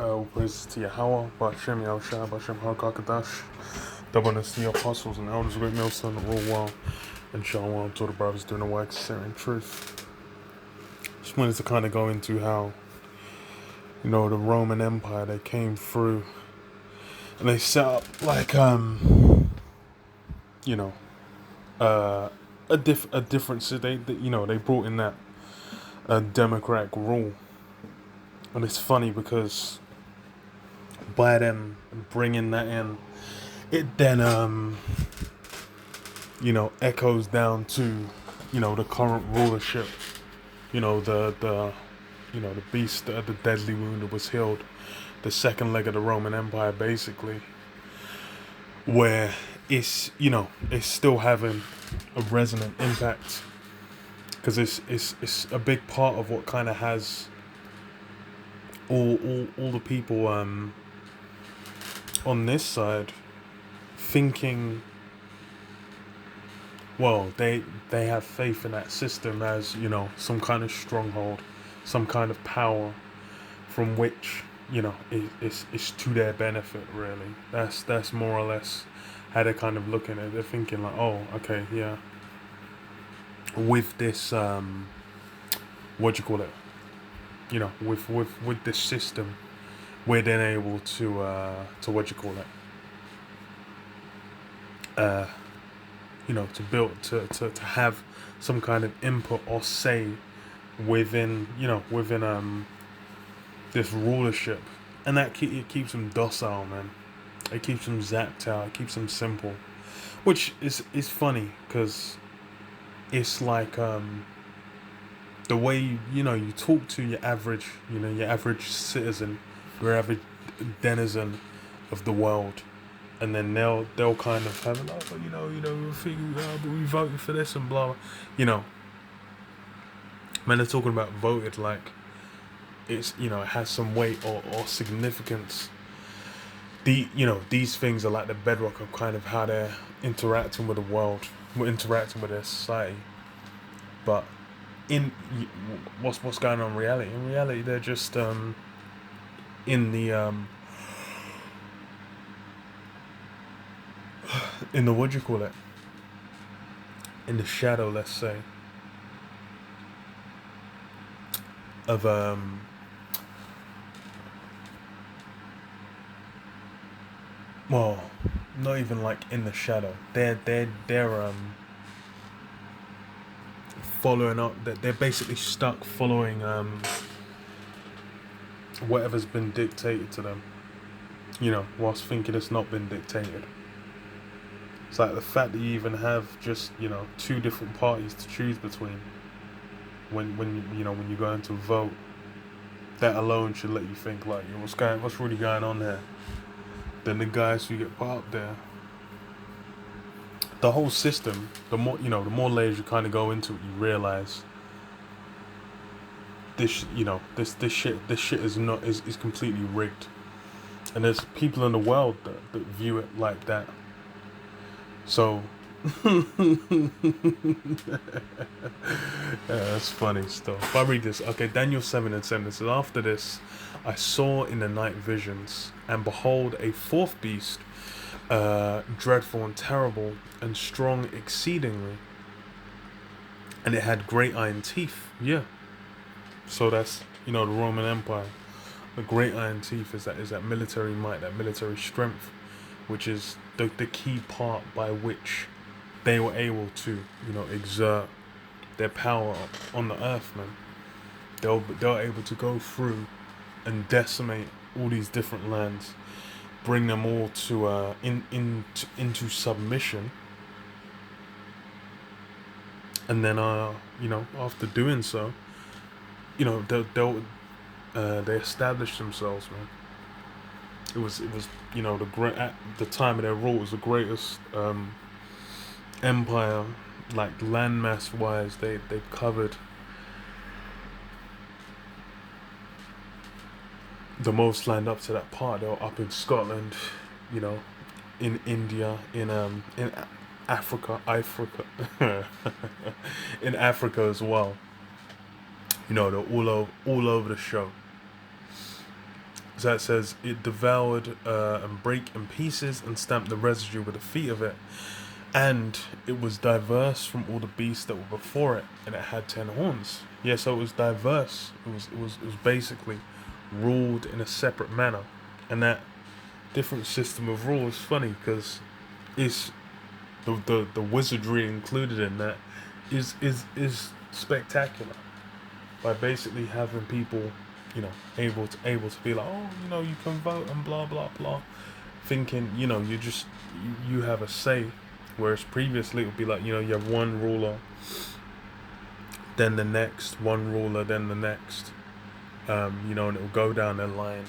All praises to Yahweh, Bashem Yahushua, Bashem HaKakadash, doubleness to the apostles and elders, great millstone, the real world, and Shalom to the brothers doing the work, sharing truth. Just wanted to kind of go into how, the Roman Empire, they came through and they set up like, you know, a difference. They brought in that democratic rule, and it's funny because by them bringing that in, it then echoes down to the current rulership. The beast of the deadly wound that was healed, the second leg of the Roman Empire, basically, where it's still having a resonant impact because it's a big part of what kind of has all the people on this side thinking, well, they have faith in that system as some kind of stronghold, some kind of power from which it's to their benefit. Really, that's more or less how they're kind of looking at it. They're thinking like, oh, okay, yeah, with this what do you call it, with this system, we're then able to what do you call it, to build to have some kind of input or say within this rulership, and that it keeps them docile, man. It keeps them zapped out. It keeps them simple, which is funny because it's like the way you talk to your average citizen, your average denizen of the world, and then they'll kind of have like, but we voted for this and blah, man, they're talking about voted like it's it has some weight or significance. These things are like the bedrock of kind of how they're interacting with the world, interacting with their society. But in what's going on in reality? In reality, they're just in the what do you call it? In the shadow, let's say, of well, not even like in the shadow. They're following up. They're basically stuck following whatever's been dictated to them. Whilst thinking it's not been dictated. It's like the fact that you even have just two different parties to choose between. When you go into vote, that alone should let you think like, what's really going on here? Then the guys who get put up there, the whole system, the more layers you kind of go into it, you realize this shit is completely rigged, and there's people in the world that view it like that. So that's funny stuff. If I read this, okay, Daniel 7:7, it says, after this I saw in the night visions, and behold, a fourth beast, dreadful and terrible and strong exceedingly, and it had great iron teeth. Yeah, so that's the Roman Empire. The great iron teeth is that military might, that military strength, which is the key part by which they were able to exert their power on the earth, man. They're able to go through and decimate all these different lands, bring them all to into submission, and then after doing so, they established themselves, man. It was the great, at the time of their rule, was the greatest empire, like landmass wise. They covered the most land up to that part. They were up in Scotland, in India, in Africa, in Africa as well. They're all over the show. So it says it devoured and brake in pieces and stamped the residue with the feet of it, and it was diverse from all the beasts that were before it, and it had 10 horns. Yeah, so it was diverse. It was basically ruled in a separate manner, and that different system of rule is funny because it's the wizardry included in that is spectacular by basically having people, able to be like, oh, you can vote and blah blah blah, thinking, you have a say, whereas previously it would be like, you have one ruler, then the next, one ruler, then the next, and it will go down the line.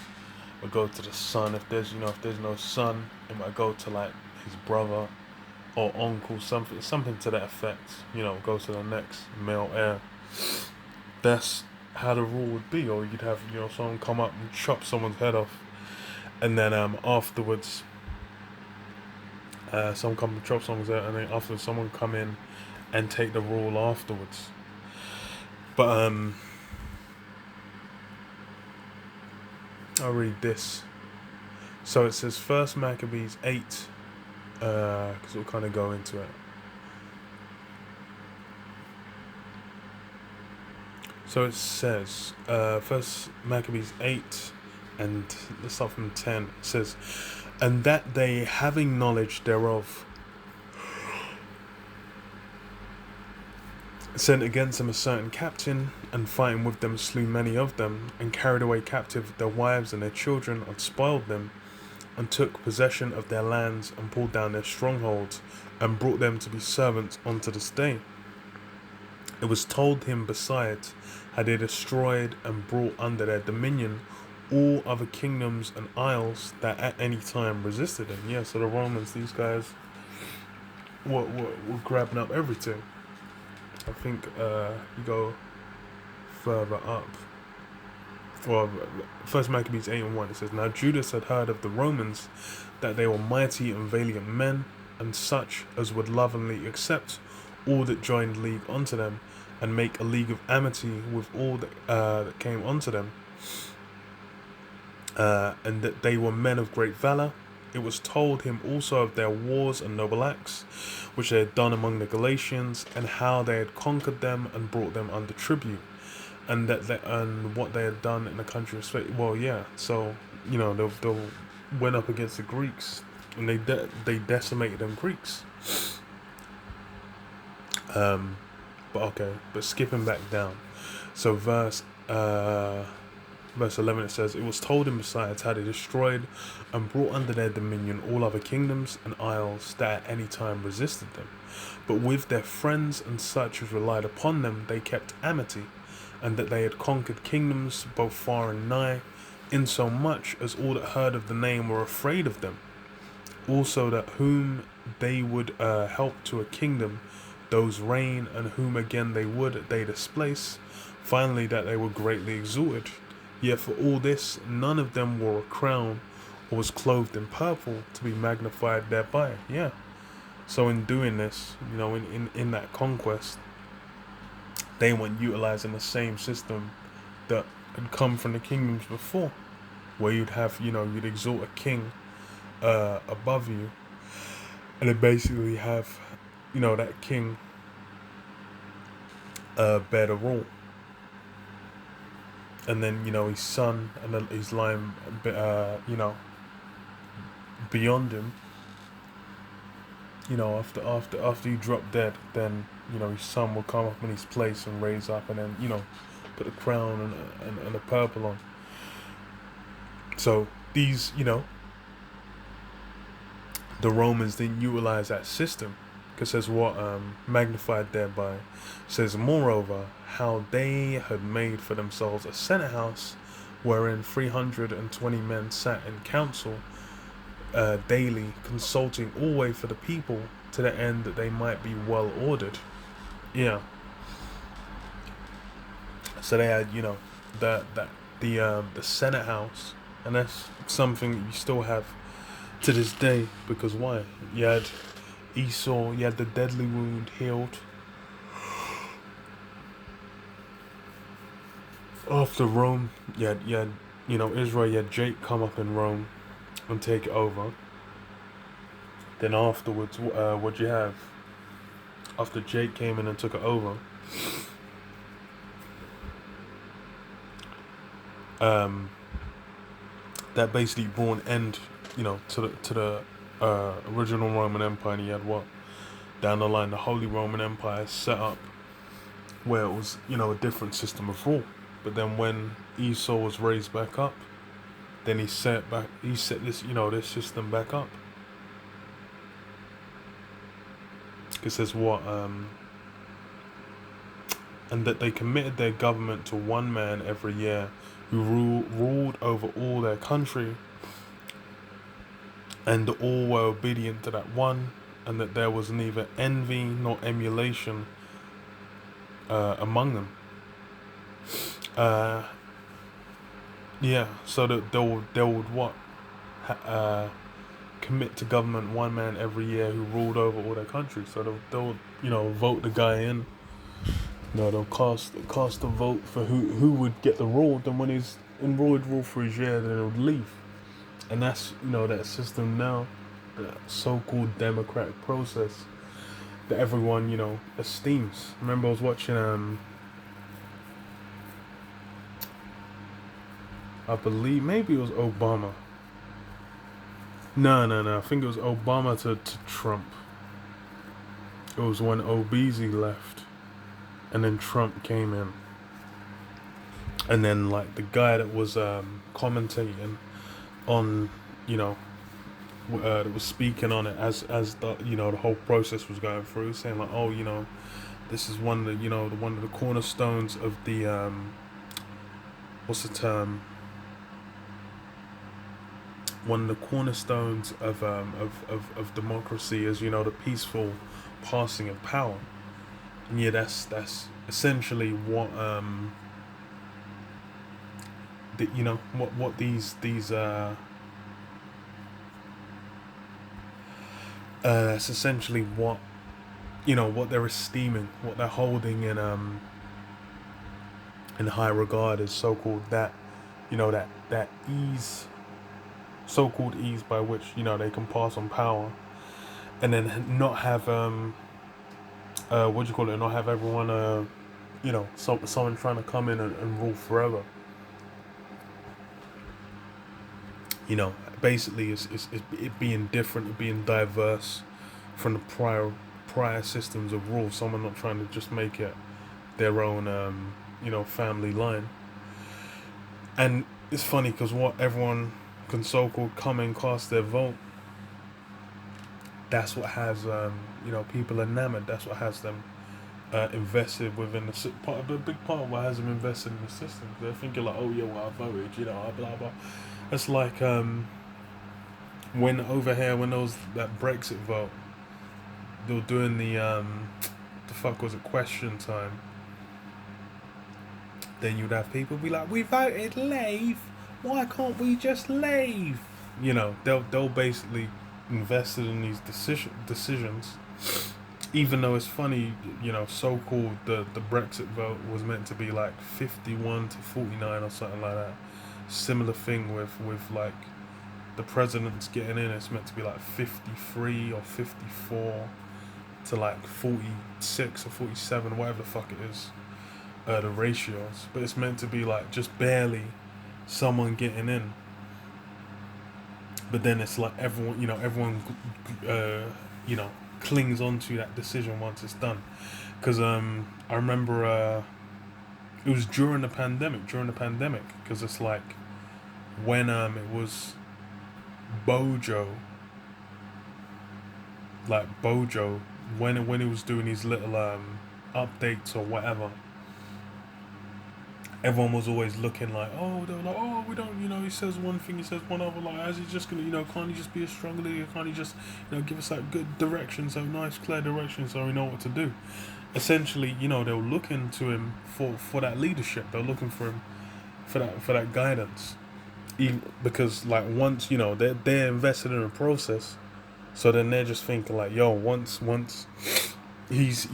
It'll go to the son. If there's no son, it might go to like his brother or uncle, something to that effect. Go to the next male heir. That's how the rule would be. Or you'd have, someone come up and chop someone's head off, and then afterwards, someone come and chop someone's head, and then afterwards someone come in and take the rule afterwards. But I'll read this. So it says First Maccabees 8, because we'll kind of go into it. So it says, First Maccabees 8, and let's start from 10. It says, and that they, having knowledge thereof, sent against them a certain captain, and fighting with them slew many of them, and carried away captive their wives and their children, and spoiled them, and took possession of their lands, and pulled down their strongholds, and brought them to be servants unto this day. It was told him besides, had they destroyed and brought under their dominion all other kingdoms and isles that at any time resisted them. Yeah, so the Romans, these guys, were grabbing up everything. I think you go further up. Well, First Maccabees 8 and 1, it says, now Judas had heard of the Romans, that they were mighty and valiant men, and such as would lovingly accept all that joined league unto them, and make a league of amity with all that came unto them, and that they were men of great valour. It was told him also of their wars and noble acts, which they had done among the Galatians, and how they had conquered them and brought them under tribute, and what they had done in the country of Spain. Well, yeah. So they went up against the Greeks, and they decimated them Greeks. But skipping back down, so verse 11, it says, it was told him besides how they destroyed and brought under their dominion all other kingdoms and isles that at any time resisted them, but with their friends and such as relied upon them they kept amity, and that they had conquered kingdoms both far and nigh, insomuch as all that heard of the name were afraid of them. Also that whom they would help to a kingdom, those reign, and whom again they displace. Finally, that they were greatly exalted. Yet for all this, none of them wore a crown, or was clothed in purple, to be magnified thereby. Yeah. So in doing this, in that conquest, they weren't utilizing the same system that had come from the kingdoms before, where you'd have, you'd exalt a king above you, and then basically have, that king bear the rule. And then, his son, and then his line, beyond him, after you drop dead, then, his son will come up in his place and raise up, and then, put a crown and a purple on. So these, the Romans didn't utilize that system, because says what, magnified thereby, says moreover, how they had made for themselves a senate house, wherein 320 men sat in council daily, consulting always for the people, to the end that they might be well ordered. Yeah. So they had, the senate house, and that's something that you still have to this day, because why? You had Esau, you had the deadly wound healed. After Rome, you had Israel, you had Jake come up in Rome and take it over. Then afterwards, what'd you have? After Jake came in and took it over, um, that basically brought an end, to the original Roman Empire. And you had what down the line, the Holy Roman Empire set up, where it was, a different system of rule. But then when Esau was raised back up, then he set this, this system back up. It says what, and that they committed their government to one man every year, who ruled over all their country, and all were obedient to that one, and that there was neither envy nor emulation among them. So that they would what? Commit to government one man every year who ruled over all their country. So they'll vote the guy in. They'll cast a vote for who would get the rule. Then when he's in rule for his year, then he would leave. And that's that system now, the so-called democratic process that everyone esteems. Remember, I was watching I believe maybe it was Obama. No. I think it was Obama to Trump. It was when Obeezy left, and then Trump came in, and then like the guy that was commentating on, that was speaking on it as the the whole process was going through, saying like, oh, this is one of the one of the cornerstones of the what's the term? One of the cornerstones of democracy is the peaceful passing of power. And yeah, that's essentially what what these that's essentially what what they're esteeming, what they're holding in high regard is so-called that that ease, so-called ease by which they can pass on power, and then not have not have everyone someone trying to come in and rule forever. Basically it's it being different, it being diverse from the prior systems of rule. Someone not trying to just make it their own family line. And it's funny because what everyone can so-called come and cast their vote, that's what has people enamored. That's what has them invested within the part of the big part of what has them invested in the system. They're thinking like, oh yeah, well I voted, blah blah. It's like when over here when there was that Brexit vote, they were doing the fuck was it, question time. Then you'd have people be like, we voted leave. Why can't we just leave? They'll basically invested in these decisions, even though it's funny, so-called the Brexit vote was meant to be like 51 to 49 or something like that. Similar thing with like the president's getting in, it's meant to be like 53 or 54 to like 46 or 47, whatever the fuck it is, the ratios. But it's meant to be like just barely someone getting in. But then it's like everyone clings onto that decision once it's done. Because I remember it was during the pandemic, because it's like when it was Bojo, when he was doing these little updates or whatever, everyone was always looking like, oh, they were like, oh, we don't, he says one thing, he says one other, like, is he just gonna, can't he just be a strong leader, can't he just, give us that good direction, so nice, clear direction, so we know what to do. Essentially, they were looking to him for that leadership. They're looking for him for that guidance. Even because like once they're invested in a process, so then they're just thinking like, yo, once he's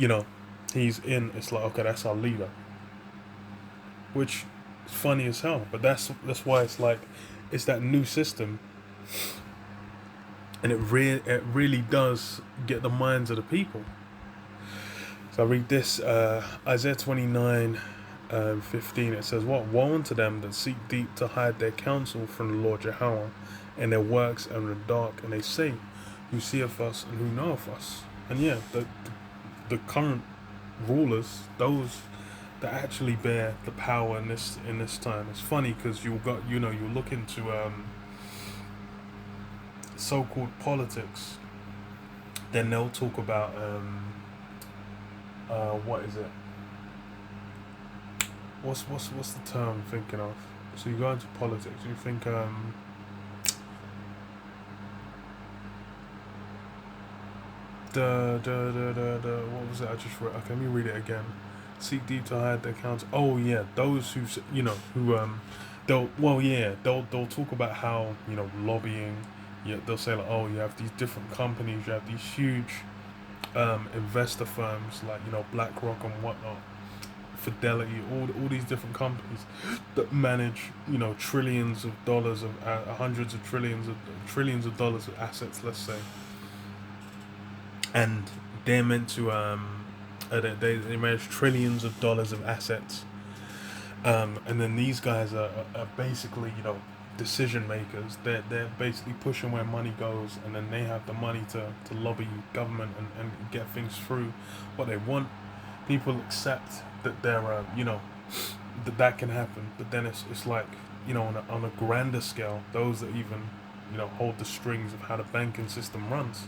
he's in, it's like, okay, that's our leader. Which It's funny as hell. But that's why it's like it's that new system, and it really does get the minds of the people. So I read this Isaiah 29. 15, it says, "What woe unto them that seek deep to hide their counsel from the Lord Jehovah, and their works are in the dark, and they say, who seeth us and who knoweth us?" And yeah, the current rulers, those that actually bear the power in this time. It's funny because you look into so-called politics, then they'll talk about what is it? What's the term I'm thinking of? So you go into politics, you think the what was it I just read? Okay, let me read it again. Seek deep to hide their counsel. Oh yeah, those who they'll talk about how lobbying. Yeah, they'll say like, oh, you have these different companies, you have these huge investor firms like BlackRock and whatnot, Fidelity, all these different companies that manage trillions of dollars of hundreds of trillions of dollars of assets, let's say, and they're meant to they manage trillions of dollars of assets, and then these guys are basically decision makers. They're basically pushing where money goes, and then they have the money to lobby government and get things through what they want. People accept that they're that can happen, but then it's like on a grander scale, those that even hold the strings of how the banking system runs,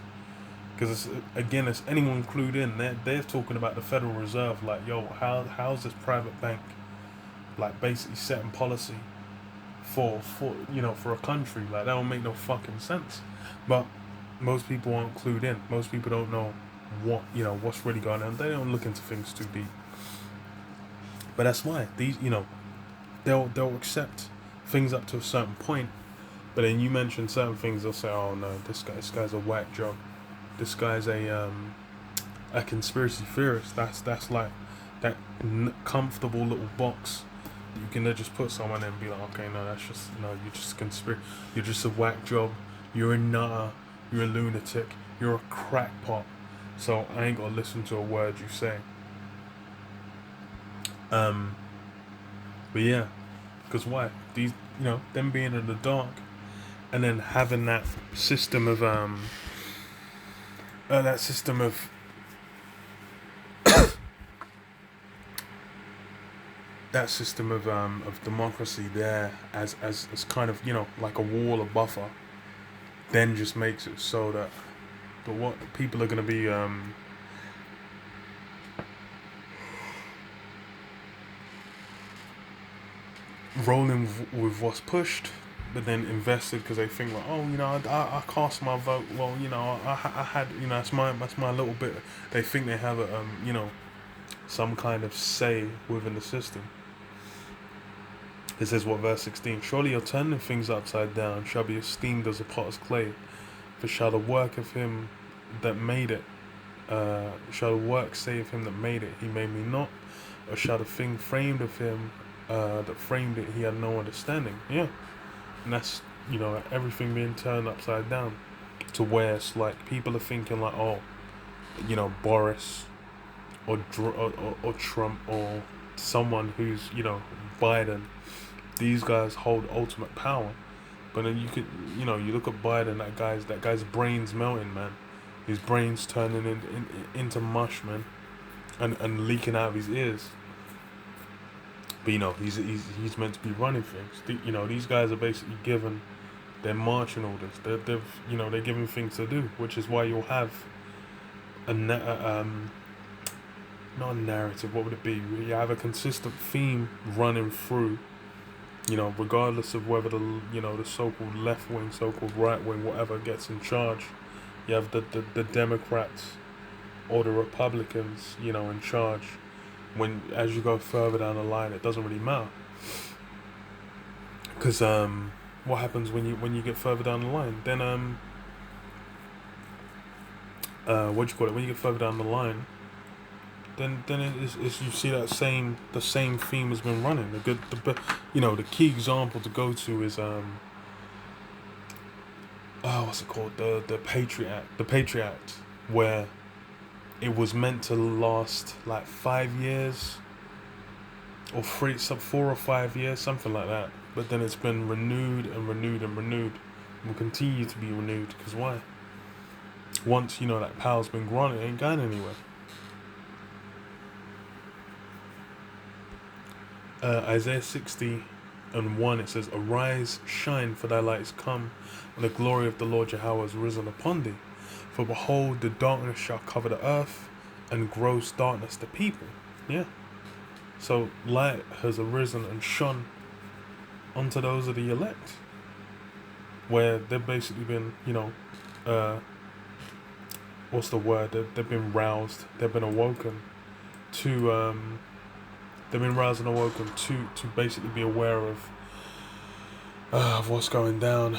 because it's anyone clued in, they're talking about the Federal Reserve, like, yo, how's this private bank like basically setting policy for for a country? Like, that don't make no fucking sense. But most people aren't clued in. Most people don't know what's really going on. They don't look into things too deep. But that's why these they'll accept things up to a certain point, but then you mention certain things, they'll say, oh no, this guy's a whack job, this guy's a conspiracy theorist. That's like that comfortable little box you can just put someone in and be like, okay, no, that's just you're just you're just a whack job, you're a nutter, you're a lunatic, you're a crackpot, so I ain't gonna listen to a word you say. But yeah, because why? These, them being in the dark, and then having that system of that system of democracy there as kind of like a wall, a buffer, then just makes it so that what people are gonna be rolling with what's pushed, but then invested because they think like, oh, I cast my vote. Well, I had, that's my little bit. They think they have a some kind of say within the system. It says, what, verse 16? Surely your turning things upside down shall be esteemed as a potter's clay, for shall the work of him that made it, shall the work say of him that made it, he made me not, or shall the thing framed of him that framed it, he had no understanding. Yeah, and that's everything being turned upside down, to where it's like people are thinking like, oh, Boris or Trump or someone who's Biden, these guys hold ultimate power. But then you could you look at Biden, that guy's brains melting, man. His brains turning into mush, man, and leaking out of his ears. But he's meant to be running things. These guys are basically given their marching orders. They're given things to do, which is why you'll have not a narrative. What would it be? You have a consistent theme running through. Regardless of whether the so-called left wing, so-called right wing, whatever gets in charge, you have the Democrats or the Republicans, in charge. When as you go further down the line, it doesn't really matter, because what happens when you get further down the line? Then what do you call it? When you get further down the line, then it's you see the same theme has been running. The key example to go to is what's it called, the Patriot Act, where it was meant to last like 5 years or 4 or 5 years, something like that. But then it's been renewed and renewed and renewed, and will continue to be renewed. Because why? Once that power's been granted, it ain't going anywhere. Isaiah 60:1, it says, "Arise, shine, for thy light is come, and the glory of the Lord Jehovah has risen upon thee. For behold, the darkness shall cover the earth, and gross darkness the people." Yeah. So light has arisen and shone onto those of the elect, where they've basically been, what's the word? They've been roused. They've been awoken to. They've been roused and awoken to basically be aware of what's going down.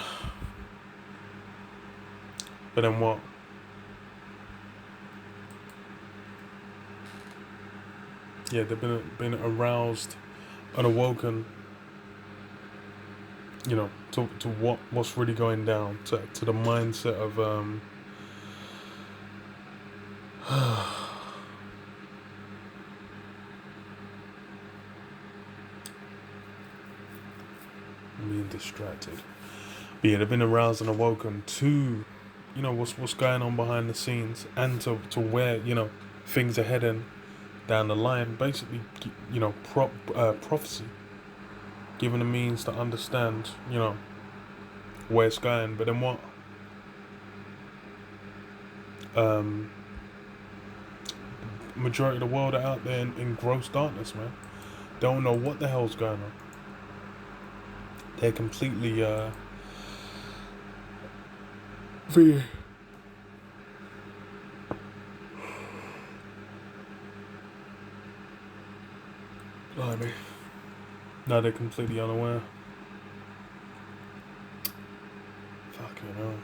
But then what? Yeah, they've been aroused and awoken. To what's really going down, to the mindset of being distracted. But yeah, they've been aroused and awoken to, what's going on behind the scenes, and to where things are heading down the line. Basically, prophecy, given the means to understand, where it's going. But then what? Majority of the world are out there in gross darkness, man. Don't know what the hell's going on. They're completely free. Blimey. No, they're completely unaware. Fucking hell.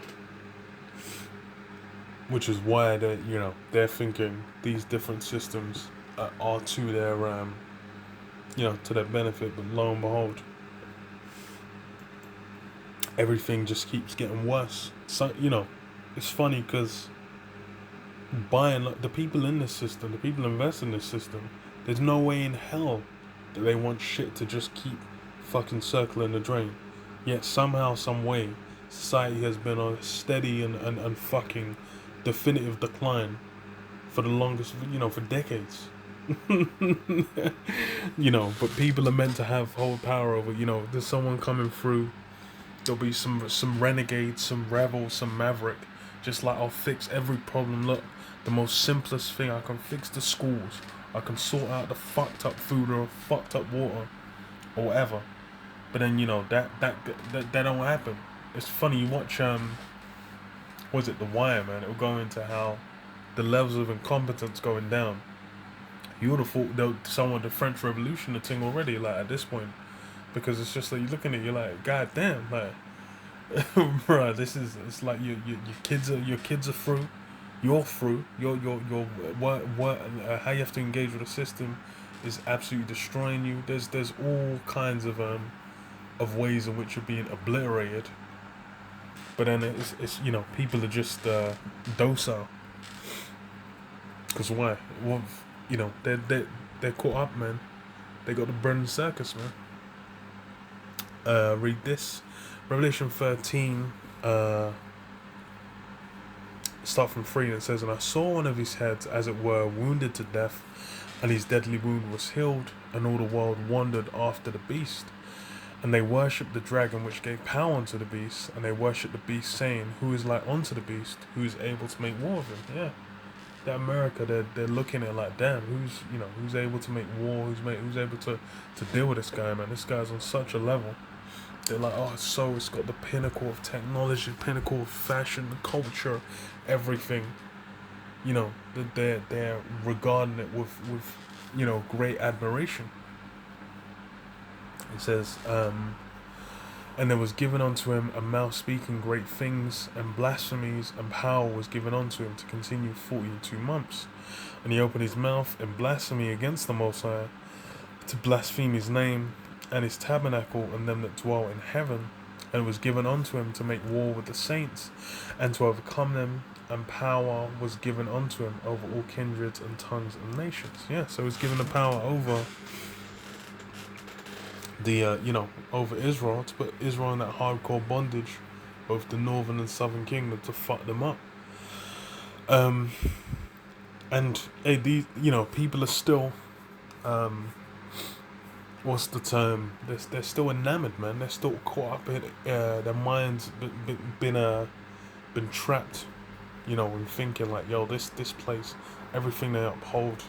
Which is why they're thinking these different systems are to their to their benefit. But lo and behold, everything just keeps getting worse. So it's funny because the people in this system, the people invest in this system, there's no way in hell that they want shit to just keep fucking circling the drain. Yet somehow, some way, society has been on a steady and fucking definitive decline for the longest, for decades. But people are meant to hold power over. There's someone coming through. There'll be some renegade, some rebel, some maverick. Just like, I'll fix every problem. Look, the most simplest thing, I can fix the schools. I can sort out the fucked up food or fucked up water or whatever. But then that don't happen. It's funny, you watch was it The Wire, man? It'll go into how the levels of incompetence going down. You would have thought someone the French Revolution a thing already, like, at this point, because it's just like you're looking at it, you're like, god damn, like, bruh, it's like your kids are through. You're through. What how you have to engage with the system is absolutely destroying you. There's all kinds of ways in which you're being obliterated. But then it's people are just docile. Cause why? Well, they're caught up, man. They got the Brennan circus, man. Read this, Revelation 13. Start from 3, and it says, "And I saw one of his heads, as it were, wounded to death, and his deadly wound was healed, and all the world wandered after the beast. And they worshipped the dragon, which gave power unto the beast, and they worshipped the beast, saying, Who is like unto the beast, who is able to make war with him?" Yeah. That America, they're looking at it like, damn, who's able to make war, who's able to deal with this guy, man. This guy's on such a level. They're like, oh, it's got the pinnacle of technology, pinnacle of fashion, culture, everything. They're regarding it with great admiration. It says, And there was given unto him a mouth speaking great things, and blasphemies, and power was given unto him to continue 42 months. And he opened his mouth in blasphemy against the Most High, to blaspheme his name, and his tabernacle, and them that dwell in heaven. And it was given unto him to make war with the saints, and to overcome them, and power was given unto him over all kindreds and tongues and nations. Yeah, so he's given the power over the over Israel, to put Israel in that hardcore bondage, both the northern and southern kingdom, to fuck them up. And hey, these people are still what's the term? They're still enamored, man. They're still caught up in their minds been trapped, in thinking like, yo, this place, everything they uphold,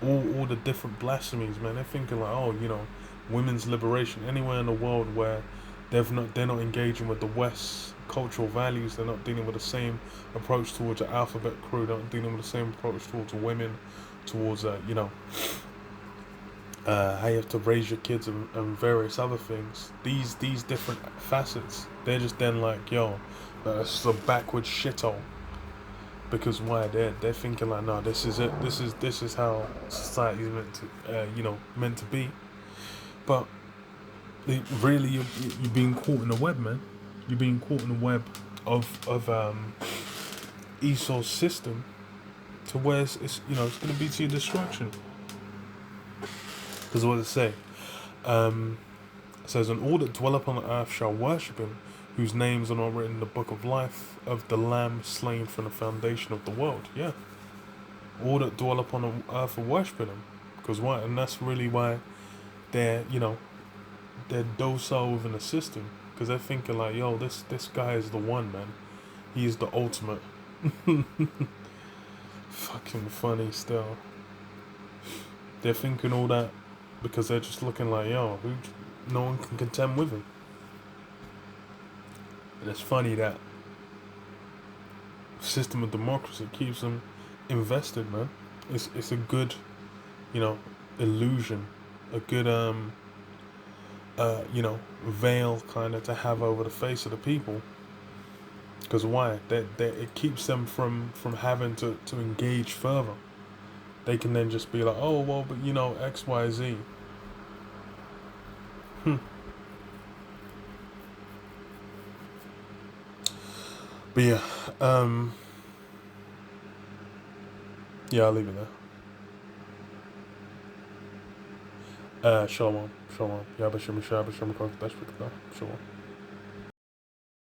all the different blasphemies, man. They're thinking like, oh, women's liberation, anywhere in the world where they're not engaging with the West's cultural values. They're not dealing with the same approach towards the alphabet crew. They're not dealing with the same approach towards women, towards how you have to raise your kids and various other things. These different facets. They're just then like, yo, that's a backward shithole. Because why they're thinking like, no, this is it. This is how society is meant to be. But really, you're being caught in a web, man. You're being caught in a web of Esau's system, to where it's going to be to your destruction. Because what does it say? It says, "And all that dwell upon the earth shall worship him, whose names are not written in the book of life of the Lamb slain from the foundation of the world." Yeah, all that dwell upon the earth are worshiping him. Because why? And that's really why they're they're docile within the system, because they're thinking like, yo, this guy is the one, man. He is the ultimate. Fucking funny still. They're thinking all that because they're just looking like, yo, no one can contend with him. And it's funny that system of democracy keeps them invested, man. It's a good, illusion, a good veil kind of to have over the face of the people. Because why? It keeps them from having to engage further. They can then just be like, oh, well, but X, Y, Z. But yeah, I'll leave it there. Shalom. Yabba Shimmy Shabba Shimmy Shalom.